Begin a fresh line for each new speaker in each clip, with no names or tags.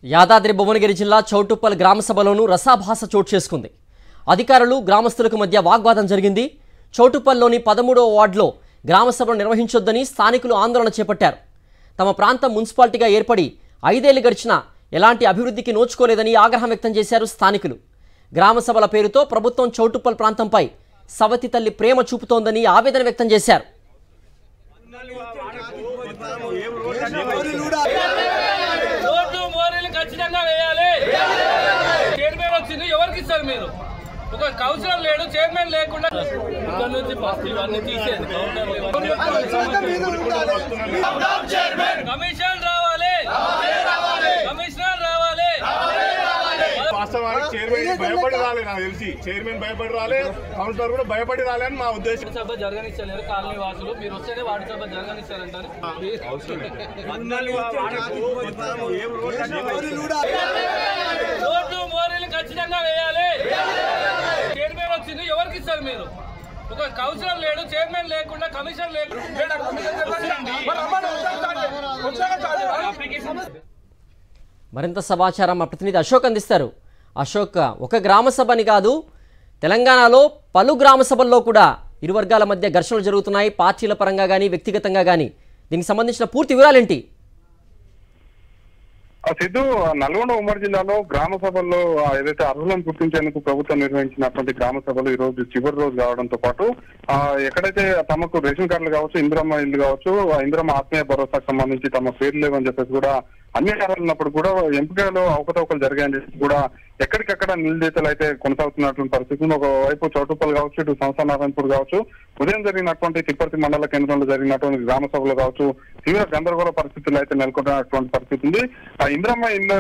యాదాద్రి భువనగిరి జిల్లా చౌటుప్పల్ గ్రామ సభలోనూ రసాభాస చోటు చేసుకుంది. అధికారులు గ్రామస్తులకు మధ్య వాగ్వాదం జరిగింది. చౌటుప్పల్లోని 13వ వార్డులో గ్రామ సభను నిర్వహించొద్దని స్థానికులు ఆందోళన చేపట్టారు. తమ ప్రాంతం మున్సిపాలిటీగా ఏర్పడి 5 ఏళ్లు గడిచినా ఎలాంటి అభివృద్ధికి నోచుకోలేదని ఆగ్రహం వ్యక్తం చేశారు స్థానికులు. గ్రామ సభల పేరుతో ప్రభుత్వం చౌటుప్పల్ ప్రాంతంపై సవతి తల్లి ప్రేమ చూపుతోందని ఆవేదన వ్యక్తం చేశారు.
ఒక కౌన్సిలర్ లేడు, చైర్మన్ లేకుండా ఇక్కడ నుంచి ఇవన్నీ తీసేది. కమిషన్ రావాలి, కమిషనర్ రావాలి.
వాస్తవానికి చైర్మన్ భయపడి రాలే, నాకు తెలిసి చైర్మన్ భయపడి రాలే, కౌన్సిలర్ కూడా భయపడి రాలే అని మా ఉద్దేశం.
సభ జరగనిస్తలేరు కాలనీ వాసులు, మీరు వస్తేనే వార్డు సభ జరగనిస్తారంటారు. రోడ్లు మోరీలు ఖచ్చితంగా వేయాలి. చైర్మన్ వచ్చింది, ఎవరికి ఇస్తారు మీరు? ఒక కౌన్సిలర్ లేడు, చైర్మన్ లేకుండా కమిషన్ లేకుండా
మరింత సమాచారం మా ప్రతినిధి అశోక్ అందిస్తారు. అశోక్, ఒక గ్రామ సభని కాదు, తెలంగాణలో పలు గ్రామ సభల్లో కూడా ఇరు వర్గాల మధ్య ఘర్షణలు జరుగుతున్నాయి, పార్టీల పరంగా కానీ వ్యక్తిగతంగా కానీ. దీనికి సంబంధించిన పూర్తి వివరాలేంటి?
సిద్ధు, నల్గొండ ఉమ్మడి జిల్లాలో గ్రామ సభల్లో ఏదైతే అర్హులను గుర్తించేందుకు ప్రభుత్వం నిర్వహించినటువంటి గ్రామ సభలు ఈ రోజు చివరి రోజు కావడంతో పాటు ఎక్కడైతే తమకు రేషన్ కార్డులు కావచ్చు, ఇందిరమ్మ ఇల్లు కావచ్చు, ఇందిరమ్మ ఆత్మీయ భరోసాకు సంబంధించి తమ పేర్లు లేవని చెప్పేసి కూడా అన్ని కారణాలు ఉన్నప్పుడు కూడా ఎంపికలో అవకతవకలు జరిగాయని చెప్పి కూడా ఎక్కడికక్కడ నిలదీతలు అయితే కొనసాగుతున్నటువంటి పరిస్థితి. ఒకవైపు చౌటుప్పల్ కావచ్చు, ఇటు సంస్థ నారాయణపూర్ కావచ్చు, ఉదయం జరిగినటువంటి తిప్పర్తి మండల కేంద్రంలో జరిగినటువంటి గ్రామ సభలు కావచ్చు, తీవ్ర గందరగోళ పరిస్థితులు అయితే నెలకొన్నటువంటి పరిస్థితి ఉంది. ఇందిరమ్మ ఇల్లు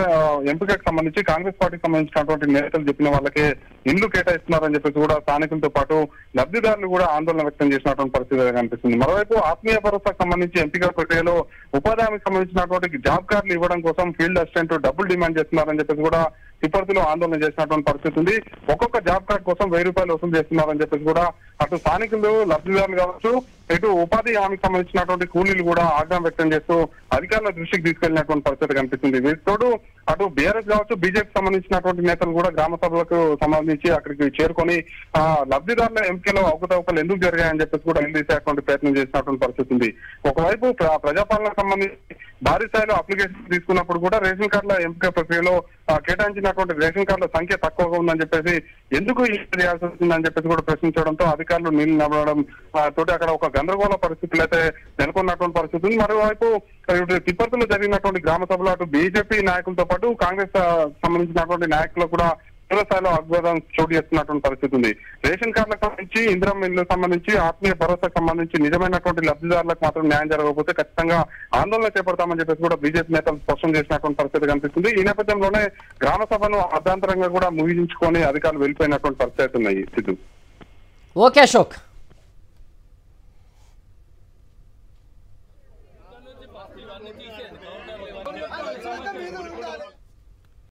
ఎంపికకు సంబంధించి కాంగ్రెస్ పార్టీకి సంబంధించినటువంటి నేతలు చెప్పిన వాళ్ళకే ఇల్లు కేటాయిస్తున్నారని చెప్పేసి కూడా స్థానికులతో పాటు లబ్ధిదారులు కూడా ఆందోళన వ్యక్తం చేసినటువంటి పరిస్థితి కనిపిస్తుంది. మరోవైపు ఆత్మీయ భరోసాకు సంబంధించి ఎంపిక ప్రక్రియలో ఉపాధి హామీకి సంబంధించినటువంటి జాబ్ కార్డులు ఇవ్వడం కోసం ఫీల్డ్ అసిస్టెంట్ డబ్బులు డిమాండ్ చేస్తున్నారని చెప్పేసి కూడా తిప్పర్తిలో ఆందోళన చేసినటువంటి పరిస్థితి ఉంది. ఒక్కొక్క జాబ్ కార్డ్ కోసం 1000 రూపాయలు వసూలు చేస్తున్నారని చెప్పేసి కూడా అటు స్థానికులు లబ్ధిదారులు కావచ్చు, ఇటు ఉపాధి హామీకి సంబంధించినటువంటి కూలీలు కూడా ఆగ్రహం వ్యక్తం చేస్తూ అధికారుల దృష్టికి తీసుకెళ్లినటువంటి పరిస్థితి కనిపిస్తుంది. వీటితోడు అటు బీఆర్ఎస్ కావచ్చు, బీజేపీ సంబంధించినటువంటి నేతలు కూడా గ్రామ సభలకు సంబంధించి అక్కడికి చేరుకొని లబ్ధిదారుల ఎంపికలో అవకతవకలు ఎందుకు జరిగాయని చెప్పేసి కూడా నిలదీసేటువంటి ప్రయత్నం చేసినటువంటి పరిస్థితి ఉంది. ఒకవైపు ప్రజాపాలనకు సంబంధించి భారీ స్థాయిలో అప్లికేషన్ తీసుకున్నప్పుడు కూడా రేషన్ కార్డుల ఎంపిక ప్రక్రియలో కేటాయించినటువంటి రేషన్ కార్డుల సంఖ్య తక్కువగా ఉందని చెప్పేసి ఎందుకు చేయాల్సి వస్తుందని చెప్పేసి కూడా ప్రశ్నించడంతో అధికారులు నీళ్లు నవ్వడం తోటి అక్కడ ఒక గందరగోళ పరిస్థితులు అయితే నెలకొన్నటువంటి పరిస్థితి ఉంది. మరోవైపు తిప్పర్తిలో జరిగినటువంటి గ్రామ సభలో అటు బీజేపీ నాయకులతో పాటు కాంగ్రెస్ సంబంధించినటువంటి నాయకులు కూడా తీవ్ర స్థాయిలో ఆగ్రహం చోటు చేస్తున్నటువంటి పరిస్థితి ఉంది. రేషన్ కార్డులకు సంబంధించి, ఇందిరమ్మ ఇల్లు సంబంధించి, ఆత్మీయ భరోసాకు సంబంధించి నిజమైనటువంటి లబ్ధిదారులకు మాత్రం న్యాయం జరగకపోతే ఖచ్చితంగా ఆందోళన చేపడతామని చెప్పేసి కూడా బీజేపీ నేతలు స్పష్టం చేసినటువంటి పరిస్థితి కనిపిస్తుంది. ఈ నేపథ్యంలోనే గ్రామ సభను అర్ధాంతరంగా కూడా ముగించుకొని అధికారులు వెళ్ళిపోయినటువంటి పరిస్థితి ఉన్నాయి. సిద్ధు,
ఓకే అశోక్.
ఇవన్నీ తీసేది.